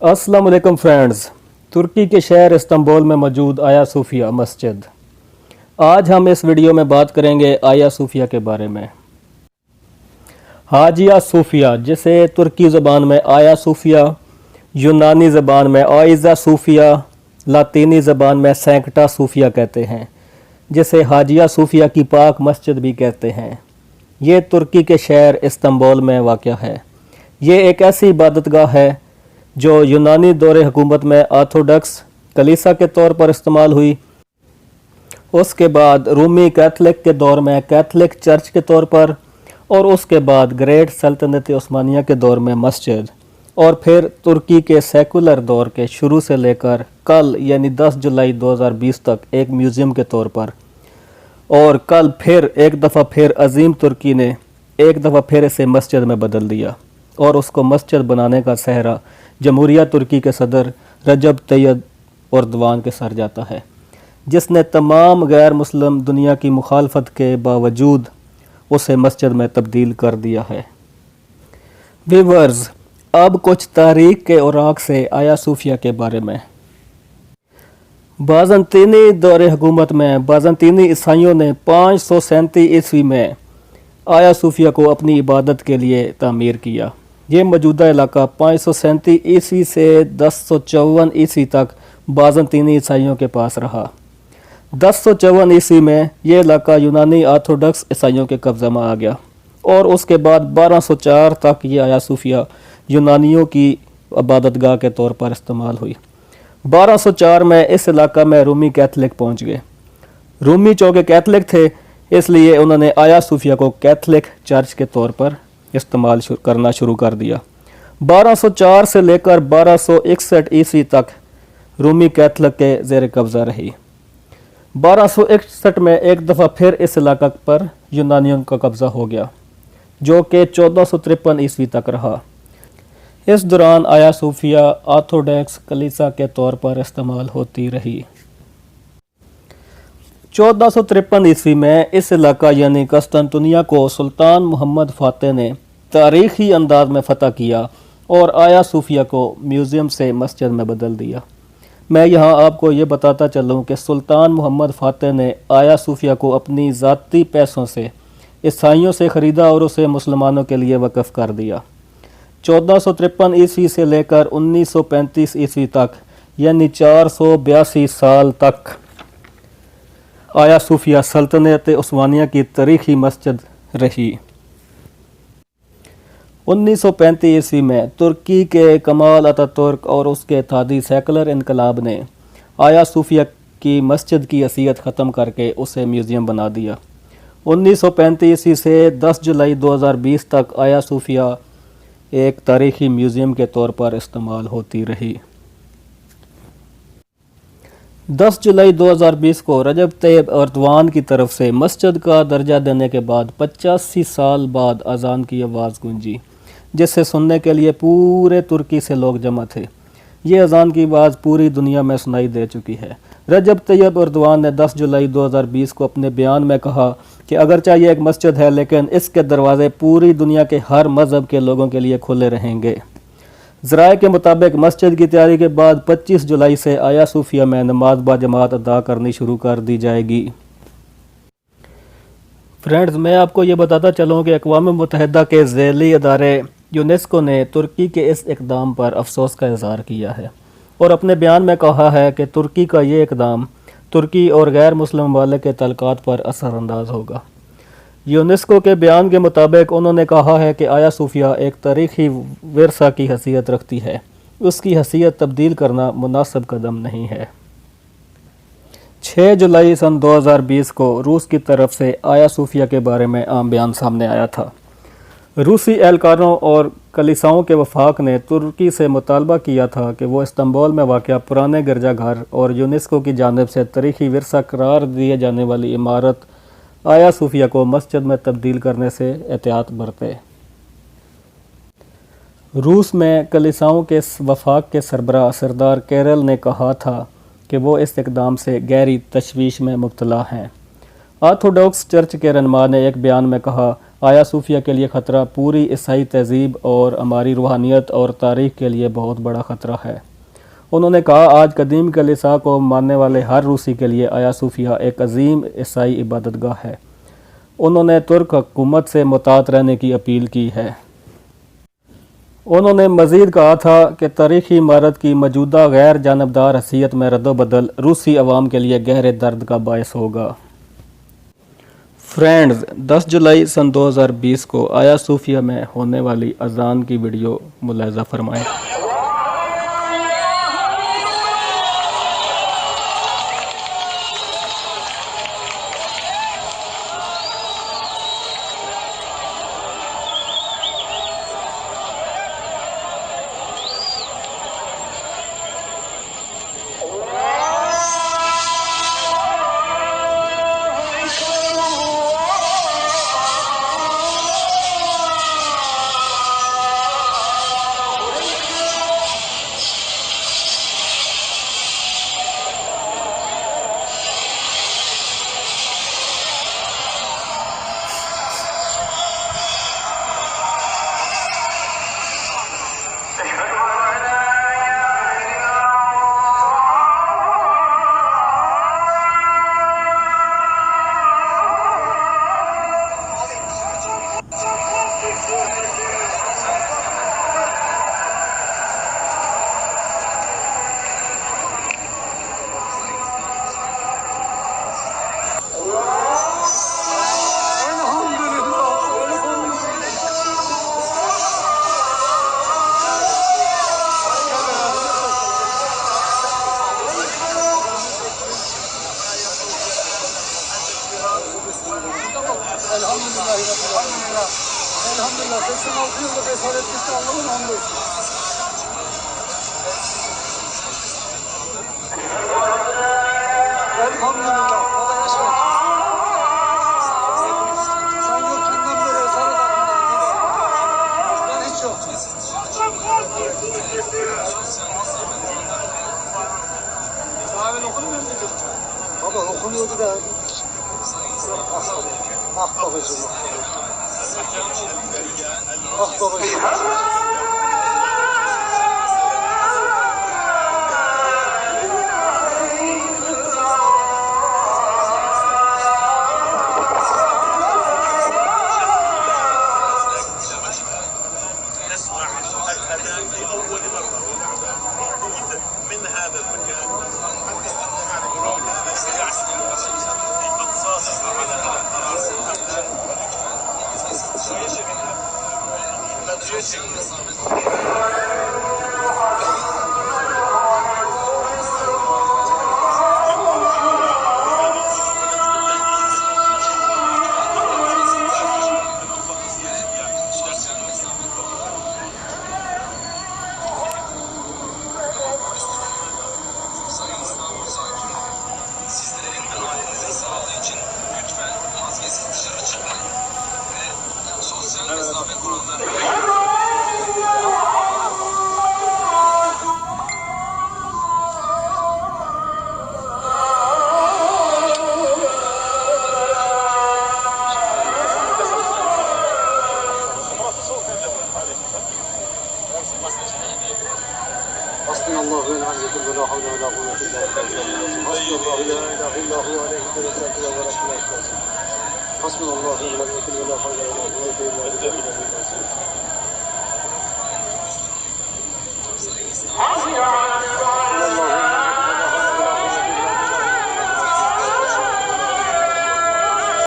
अस्सलाम वालेकुम फ्रेंड्स। तुर्की के शहर इस्तांबुल में मौजूद आया सूफिया मस्जिद। आज हम इस वीडियो में बात करेंगे आया सूफिया के बारे में। हाजिया सूफिया, जिसे तुर्की ज़बान में आया सूफिया, यूनानी ज़बान में आइज़ा सूफिया, लातीनी ज़बान में सैंकटा सूफिया कहते हैं, जिसे हाजिया सूफिया की पाक मस्जिद भी कहते हैं। ये तुर्की के शहर इस्तांबुल में वाक़ है। ये एक ऐसी इबादतगाह है जो यूनानी दौरे हुकूमत में ऑर्थोडॉक्स कलीसा के तौर पर इस्तेमाल हुई। उसके बाद रूमी कैथलिक के दौर में कैथलिक चर्च के तौर पर, और उसके बाद ग्रेट सल्तनत उस्मानिया के दौर में मस्जिद, और फिर तुर्की के सेकुलर दौर के शुरू से लेकर कल यानी 10 जुलाई 2020 तक एक म्यूज़ियम के तौर पर। और कल फिर एक दफ़ा फिर अजीम तुर्की ने एक दफ़ा फिर इसे मस्जिद में बदल दिया, और उसको मस्जिद बनाने का सहरा जमहूरिया तुर्की के सदर रजब तैयब एर्दोगान के सर जाता है, जिसने तमाम गैर मुस्लिम दुनिया की मुखालफत के बावजूद उसे मस्जिद में तब्दील कर दिया है। व्यूअर्स, अब कुछ तारीख के औराक से आया सूफिया के बारे में। बाज़ंतीनी दौरे हुकूमत में बाज़ंतीनी ईसाइयों ने 537 ईस्वी में आया सूफिया को अपनी इबादत के लिए तामीर किया। ये मौजूदा इलाका 537 ईस्वी से 1054 ईस्वी तक बाज़ंतीनी ईसाइयों के पास रहा। 1054 ईस्वी में ये इलाका यूनानी ऑर्थोडॉक्स ईसाइयों के कब्ज़े में आ गया, और उसके बाद 1204 तक ये आया सूफिया यूनानियों की इबादतगाह के तौर पर इस्तेमाल हुई। 1204 में इस इलाका में रूमी कैथलिक पहुँच गए। रूमी चौके कैथलिक थे, इसलिए उन्होंने आया सूफिया को कैथलिक चर्च के तौर पर इस्तेमाल करना शुरू कर दिया। 1204 से लेकर 1261 ईस्वी तक रूमी कैथलिक के ज़ेर कब्ज़ा रही। 1261 में एक दफ़ा फिर इस इलाका पर यूनानियों का कब्ज़ा हो गया, जो कि 1453 ईस्वी तक रहा। इस दौरान आया सूफिया ऑर्थोडॉक्स कलीसा के तौर पर इस्तेमाल होती रही। 1453 ईस्वी में इस इलाका यानी कस्तांतुनिया को सुल्तान मोहम्मद फ़ातेह ने तारीख़ी अंदाज में फ़तह किया और आया सूफिया को म्यूज़ियम से मस्जिद में बदल दिया। मैं यहाँ आपको ये बताता चलूँ कि सुल्तान मोहम्मद फ़ातेह ने आया सूफिया को अपनी ज़ाती पैसों से ईसाइयों से ख़रीदा और उसे मुसलमानों के लिए वक़्फ़ कर दिया। 1453 ईस्वी से लेकर 1935 ईस्वी तक यानी 482 साल तक आया सूफिया सल्तनत उस्मानिया की तारीख़ी मस्जिद रही। 1935 ईस्वी में तुर्की के कमाल अतातुर्क और उसके इत्तेहादी सेकुलर इनकलाब ने आया सूफिया की मस्जिद की हैसियत ख़त्म करके उसे म्यूज़ियम बना दिया। 1935 ईस्वी से 10 जुलाई 2020 तक आया सूफिया एक तारीख़ी म्यूज़ियम के तौर पर इस्तेमाल होती रही। 10 जुलाई 2020 को रजब तैयब एर्दोगान की तरफ से मस्जिद का दर्जा देने के बाद 85 साल बाद अज़ान की आवाज़ गूंजी, जिसे सुनने के लिए पूरे तुर्की से लोग जमा थे। ये अज़ान की आवाज़ पूरी दुनिया में सुनाई दे चुकी है। रजब तैयब एर्दोगान ने 10 जुलाई 2020 को अपने बयान में कहा कि अगरचे ये एक मस्जिद है, लेकिन इसके दरवाज़े पूरी दुनिया के हर मज़हब के लोगों के लिए खुले रहेंगे। ज़राए के मुताबिक मस्जिद की तैयारी के बाद 25 जुलाई से आया सूफिया में नमाज बाजमात अदा करनी शुरू कर दी जाएगी। फ्रेंड्स, मैं आपको ये बताता चलूँ कि अक़वाम मुत्तहिदा के ज़ैली अदारे यूनेस्को ने तुर्की के इस इक़दाम पर अफसोस का इज़हार किया है और अपने बयान में कहा है कि तुर्की का ये इक़दाम तुर्की और गैर मुस्लिम ममालिक के तल्क़ात पर असरअंदाज होगा। यूनेस्को के बयान के मुताबिक उन्होंने कहा है कि आया सूफिया एक तारीख़ी विरसा की हैसियत रखती है, उसकी हैसियत तब्दील करना मुनासिब कदम नहीं है। 6 जुलाई सन 2020 को रूस की तरफ से आया सूफिया के बारे में आम बयान सामने आया था। रूसी एहलकारों और कलीसाओं के वफाक ने तुर्की से मुतालबा किया था कि वो इस्तांबुल में वाक़या पुराने गिरजाघर और यूनेस्को की जानिब से तारीख़ी विरसा करार दिए जाने वाली इमारत आया सूफिया को मस्जिद में तब्दील करने से एहतियात बरते। रूस में कलीसाओं के वफाक के सरबराह सरदार कैरल ने कहा था कि वो इस इक़दाम से गहरी तशवीश में मुब्तला हैं آرتھوڈاکس چرچ کے رہنما نے ایک بیان میں کہا، آیا صوفیہ کے لیے خطرہ پوری عیسائی تہذیب اور ہماری روحانیت اور تاریخ کے لیے بہت بڑا خطرہ ہے۔ انہوں نے کہا، آج قدیم کلیسا کو ماننے والے ہر روسی کے لیے آیا صوفیہ ایک عظیم عیسائی عبادت گاہ ہے۔ انہوں نے ترک حکومت سے محتاط رہنے کی اپیل کی ہے۔ انہوں نے مزید کہا تھا کہ تاریخی عمارت کی موجودہ غیر جانبدار حیثیت میں رد و بدل روسی عوام کے لیے گہرے درد کا باعث ہوگا۔ فرینڈز، 10 جولائی سن 2020 کو آیا صوفیہ میں ہونے والی اذان کی ویڈیو ملاحظہ فرمائیں۔ Elhamdülillah 86 yıllık esaret bitti, Allah'ın hamdü olsun. Elhamdülillah. Baba yaşa. Sen yokken beri esaret aklımda. Ben hiç yok. Kahve okunuyor mu? Baba okunuyordu da. Ah babacığım. Ah babacığım. حسبنا الله ونعم الوكيل ولا حول ولا قوة إلا بالله. حسبنا الله لا إله إلا هو عليه توكلت وهو رب العالمين. حسبنا الله ونعم الوكيل ولا حول ولا قوة إلا بالله.